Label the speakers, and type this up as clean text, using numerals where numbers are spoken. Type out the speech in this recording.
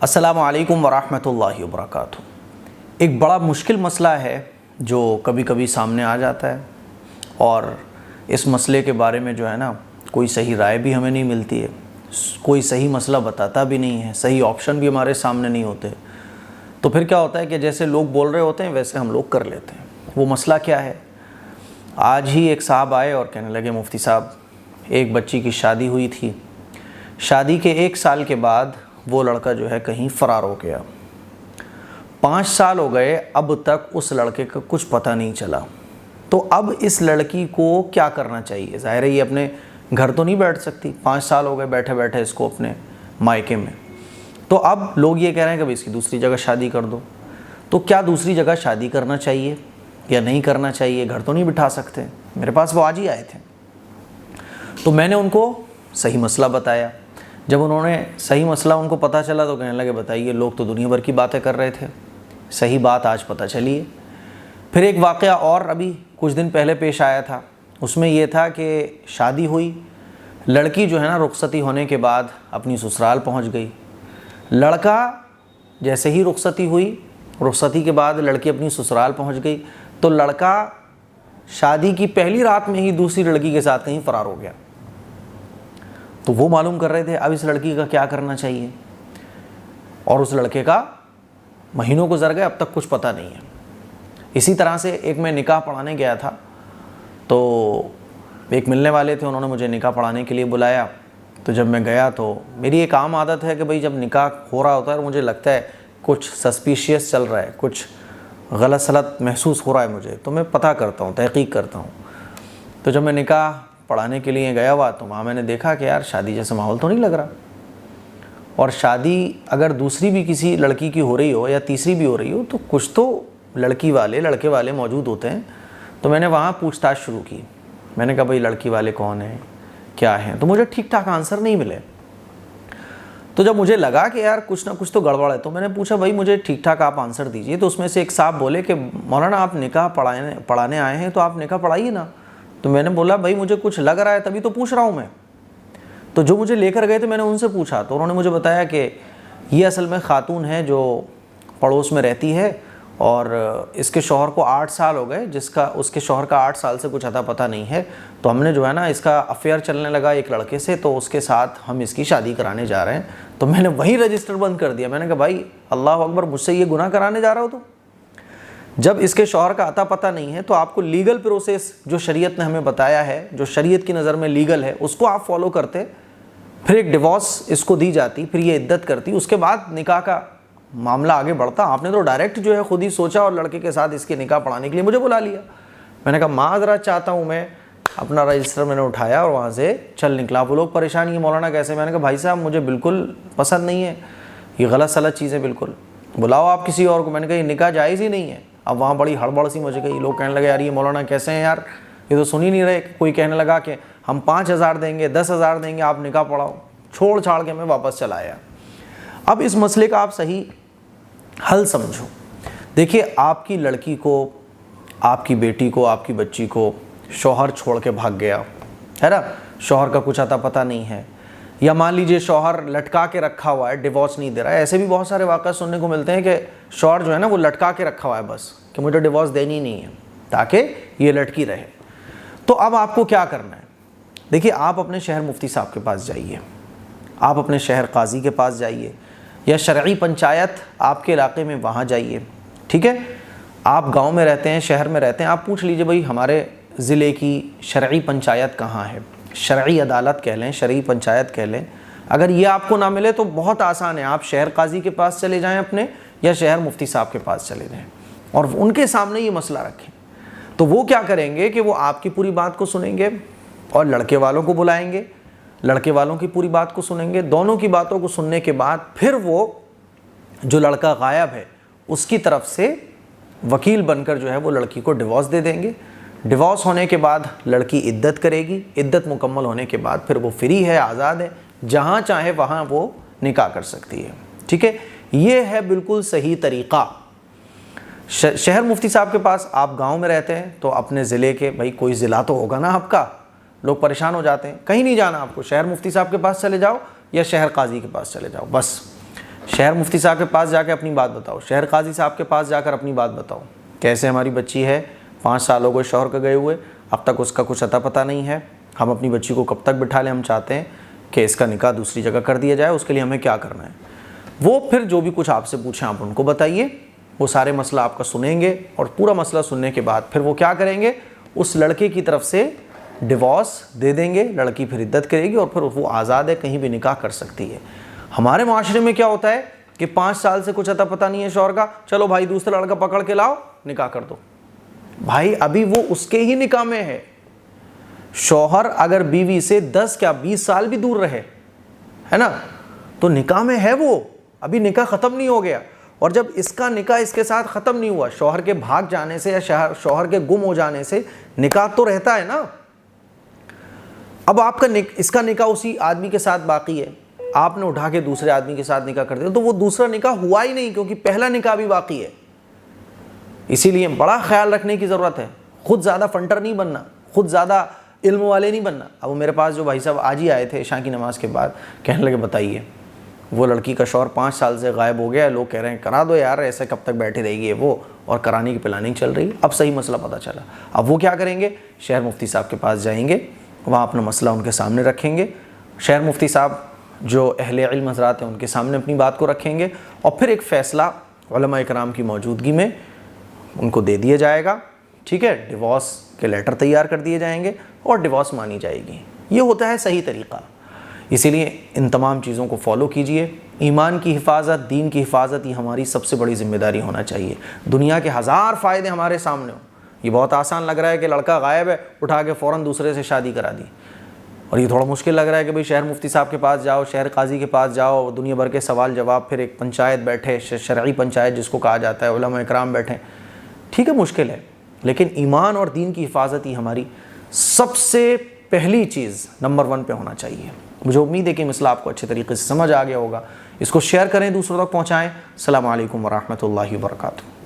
Speaker 1: अस्सलामु अलैकुम वरहमतुल्लाहि वबरकातुहू। एक बड़ा मुश्किल मसला है जो कभी कभी सामने आ जाता है और इस मसले के बारे में जो है ना कोई सही राय भी हमें नहीं मिलती है, कोई सही मसला बताता भी नहीं है, सही ऑप्शन भी हमारे सामने नहीं होते। तो फिर क्या होता है कि जैसे लोग बोल रहे होते हैं वैसे हम लोग कर लेते हैं। वो मसला क्या है? आज ही एक साहब आए और कहने लगे, मुफ्ती साहब, एक बच्ची की शादी हुई थी, शादी के 1 साल के बाद वो लड़का जो है कहीं फ़रार हो गया। 5 साल हो गए, अब तक उस लड़के का कुछ पता नहीं चला। तो अब इस लड़की को क्या करना चाहिए? ज़ाहिर है ये अपने घर तो नहीं बैठ सकती, 5 साल हो गए बैठे बैठे इसको अपने मायके में। तो अब लोग ये कह रहे हैं कि भाई इसकी दूसरी जगह शादी कर दो। तो क्या दूसरी जगह शादी करना चाहिए या नहीं करना चाहिए? घर तो नहीं बिठा सकते। मेरे पास वो आज ही आए थे, तो मैंने उनको सही मसला बताया। जब उन्होंने सही मसला उनको पता चला तो कहने लगे, बताइए, लोग तो दुनिया भर की बातें कर रहे थे, सही बात आज पता चली है। फिर एक वाक़या और अभी कुछ दिन पहले पेश आया था। उसमें यह था कि शादी हुई, लड़की जो है ना रुखसती होने के बाद अपनी ससुराल पहुंच गई। लड़का जैसे ही रुखसती हुई, रुखसती के बाद लड़की अपनी ससुराल पहुंच गई, तो लड़का शादी की पहली रात में ही दूसरी लड़की के साथ कहीं फ़रार हो गया। तो वो मालूम कर रहे थे अब इस लड़की का क्या करना चाहिए, और उस लड़के का महीनों गुजर गए, अब तक कुछ पता नहीं है। इसी तरह से एक मैं निकाह पढ़ाने गया था, तो एक मिलने वाले थे, उन्होंने मुझे निकाह पढ़ाने के लिए बुलाया। तो जब मैं गया तो मेरी एक आम आदत है कि भाई जब निकाह हो रहा होता है और मुझे लगता है कुछ सस्पिशियस चल रहा है, कुछ गलत सलत महसूस हो रहा है मुझे, तो मैं पता करता हूँ, तहकीक करता हूँ। तो जब मैं निकाह पढ़ाने के लिए गया हुआ तो वहाँ मैंने देखा कि यार शादी जैसा माहौल तो नहीं लग रहा। और शादी अगर दूसरी भी किसी लड़की की हो रही हो या तीसरी भी हो रही हो तो कुछ तो लड़के वाले मौजूद होते हैं। तो मैंने वहाँ पूछताछ शुरू की। मैंने कहा, भाई लड़की वाले कौन हैं, क्या हैं? तो मुझे ठीक ठाक आंसर नहीं मिले। तो जब मुझे लगा कि यार कुछ ना कुछ तो गड़बड़ है, तो मैंने पूछा, भाई मुझे ठीक ठाक आप आंसर दीजिए। तो उसमें से एक साहब बोले कि मौलाना आप निकाह पढ़ाने आए हैं तो आप निकाह पढ़ाइए ना। तो मैंने बोला, भाई मुझे कुछ लग रहा है तभी तो पूछ रहा हूँ मैं। तो जो मुझे लेकर गए थे मैंने उनसे पूछा, तो उन्होंने मुझे बताया कि ये असल में खातून है जो पड़ोस में रहती है और इसके शौहर को 8 साल हो गए, जिसका उसके शौहर का 8 साल से कुछ अता पता नहीं है। तो हमने जो है ना इसका अफेयर चलने लगा एक लड़के से, तो उसके साथ हम इसकी शादी कराने जा रहे हैं। तो मैंने वहीं रजिस्टर बंद कर दिया। मैंने कहा, भाई अल्लाह अकबर, मुझसे ये गुनाह कराने जा रहा हो? तो जब इसके शौहर का अता पता नहीं है तो आपको लीगल प्रोसेस जो शरीयत ने हमें बताया है, जो शरीयत की नज़र में लीगल है, उसको आप फॉलो करते, फिर एक डिवोर्स इसको दी जाती, फिर ये इद्दत करती, उसके बाद निकाह का मामला आगे बढ़ता। आपने तो डायरेक्ट जो है खुद ही सोचा और लड़के के साथ इसके निकाह पढ़ाने के लिए मुझे बुला लिया। मैंने कहा, माज़रत चाहता हूँ मैं। अपना रजिस्टर मैंने उठाया और वहाँ से चल निकला। वो लोग परेशान, ये मौलाना कैसे? मैंने कहा, भाई साहब मुझे बिल्कुल पसंद नहीं है, ये गलत सलत चीज़ें, बिल्कुल बुलाओ आप किसी और को। मैंने कहा, ये निकाह जायज़ ही नहीं है। अब वहाँ बड़ी हड़बड़ सी मुझे गई। लोग कहने लगे, यार ये मौलाना कैसे हैं यार, ये तो सुन ही नहीं रहे। कोई कहने लगा कि हम 5,000 देंगे, 10,000 देंगे, आप निकाह पढ़ाओ। छोड़ छाड़ के मैं वापस चला आया। अब इस मसले का आप सही हल समझो। देखिए, आपकी लड़की को, आपकी बेटी को, आपकी बच्ची को शौहर छोड़ के भाग गया है ना, शौहर का कुछ अता पता नहीं है, या मान लीजिए शौहर लटका के रखा हुआ है, डिवोर्स नहीं दे रहा है। ऐसे भी बहुत सारे वाक़या सुनने को मिलते हैं कि शौहर जो है ना वो लटका के रखा हुआ है बस, कि मुझे डिवोर्स देनी नहीं है ताकि ये लटकी रहे। तो अब आपको क्या करना है? देखिए, आप अपने शहर मुफ्ती साहब के पास जाइए, आप अपने शहर काजी के पास जाइए, या शरई पंचायत आपके इलाके में वहाँ जाइए। ठीक है, आप गाँव में रहते हैं, शहर में रहते हैं, आप पूछ लीजिए, भाई हमारे ज़िले की शरई पंचायत कहाँ है, शरई अदालत कह लें, शरई पंचायत कह लें। अगर ये आपको ना मिले तो बहुत आसान है, आप शहर काजी के पास चले जाएं अपने, या शहर मुफ्ती साहब के पास चले जाएं और उनके सामने ये मसला रखें। तो वो क्या करेंगे कि वो आपकी पूरी बात को सुनेंगे और लड़के वालों को बुलाएंगे, लड़के वालों की पूरी बात को सुनेंगे। दोनों की बातों को सुनने के बाद फिर वो जो लड़का गायब है उसकी तरफ से वकील बनकर जो है वो लड़की को डिवोर्स दे देंगे। डिवोर्स होने के बाद लड़की इद्दत करेगी, इद्दत मुकम्मल होने के बाद फिर वो फ्री है, आज़ाद है, जहाँ चाहे वहाँ वो निकाह कर सकती है। ठीक है, ये है बिल्कुल सही तरीक़ा। शहर मुफ्ती साहब के पास, आप गांव में रहते हैं तो अपने ज़िले के, भाई कोई ज़िला तो होगा ना आपका, लोग परेशान हो जाते हैं। कहीं नहीं जाना आपको, शहर मुफ्ती साहब के पास चले जाओ या शहर काजी के पास चले जाओ, बस शहर मुफ्ती साहब के पास जाकर अपनी बात बताओ, शहर काजी साहब के पास जाकर अपनी बात बताओ, कैसे हमारी बच्ची है 5 साल हो गए शौहर के गए हुए, अब तक उसका कुछ अता पता नहीं है, हम अपनी बच्ची को कब तक बिठा लें, हम चाहते हैं कि इसका निकाह दूसरी जगह कर दिया जाए, उसके लिए हमें क्या करना है। वो फिर जो भी कुछ आपसे पूछें आप उनको बताइए, वो सारे मसला आपका सुनेंगे और पूरा मसला सुनने के बाद फिर वो क्या करेंगे, उस लड़के की तरफ से डिवोर्स दे देंगे, लड़की फिर इद्दत करेगी और फिर वो आज़ाद है, कहीं भी निकाह कर सकती है। हमारे माशरे में क्या होता है कि 5 साल से कुछ अता पता नहीं है शौहर का, चलो भाई दूसरा लड़का पकड़ के लाओ निकाह कर दो। भाई अभी वो उसके ही निकाह में है। शौहर अगर बीवी से 10 क्या 20 साल भी दूर रहे, है ना, तो निकाह में है वो, अभी निकाह ख़त्म नहीं हो गया। और जब इसका निकाह इसके साथ ख़त्म नहीं हुआ, शौहर के भाग जाने से या शौहर के गुम हो जाने से निकाह तो रहता है ना। अब आपका इसका निकाह उसी आदमी के साथ बाकी है, आपने उठा के दूसरे आदमी के साथ निकाह कर दिया, तो वो दूसरा निकाह हुआ ही नहीं, क्योंकि पहला निकाह भी बाकी है। इसीलिए बड़ा ख्याल रखने की ज़रूरत है, खुद ज़्यादा फंटर नहीं बनना, खुद ज़्यादा इल्म वाले नहीं बनना। अब मेरे पास जो भाई साहब आज ही आए थे इशा की नमाज़ के बाद, कहने लगे बताइए वो लड़की का शौहर 5 साल से गायब हो गया, लोग कह रहे हैं करा दो यार, ऐसे कब तक बैठी रहेगी वो, और कराने की प्लानिंग चल रही है। अब सही मसला पता चला, अब वो क्या करेंगे, शहर मुफ्ती साहब के पास जाएंगे, वहाँ अपना मसला उनके सामने रखेंगे, शहर मुफ्ती साहब जो अहले इल्म हज़रात हैं उनके सामने अपनी बात को रखेंगे और फिर एक फ़ैसला उलमा इकराम की मौजूदगी में उनको दे दिया जाएगा। ठीक है, डिवोर्स के लेटर तैयार कर दिए जाएंगे और डिवोर्स मानी जाएगी। ये होता है सही तरीक़ा। इसीलिए इन तमाम चीज़ों को फॉलो कीजिए। ईमान की हिफाजत, दीन की हिफाजत, ये हमारी सबसे बड़ी ज़िम्मेदारी होना चाहिए। दुनिया के हज़ार फ़ायदे हमारे सामने हो, ये बहुत आसान लग रहा है कि लड़का गायब है, उठा के फ़ौरन दूसरे से शादी करा दी, और ये थोड़ा मुश्किल लग रहा है कि भाई शहर मुफ्ती साहब के पास जाओ, शहर काजी के पास जाओ, दुनिया भर के सवाल जवाब, फिर एक पंचायत बैठे, शरई पंचायत जिसको कहा जाता है, उलमा इकराम बैठे। ठीक है, मुश्किल है, लेकिन ईमान और दीन की हिफाजत ही हमारी सबसे पहली चीज़ नंबर 1 पे होना चाहिए। मुझे उम्मीद है कि मसला आपको अच्छे तरीके से समझ आ गया होगा। इसको शेयर करें, दूसरों तक पहुँचाएँ। अस्सलामु अलैकुम वरहमतुल्लाहि वबरकातुहू।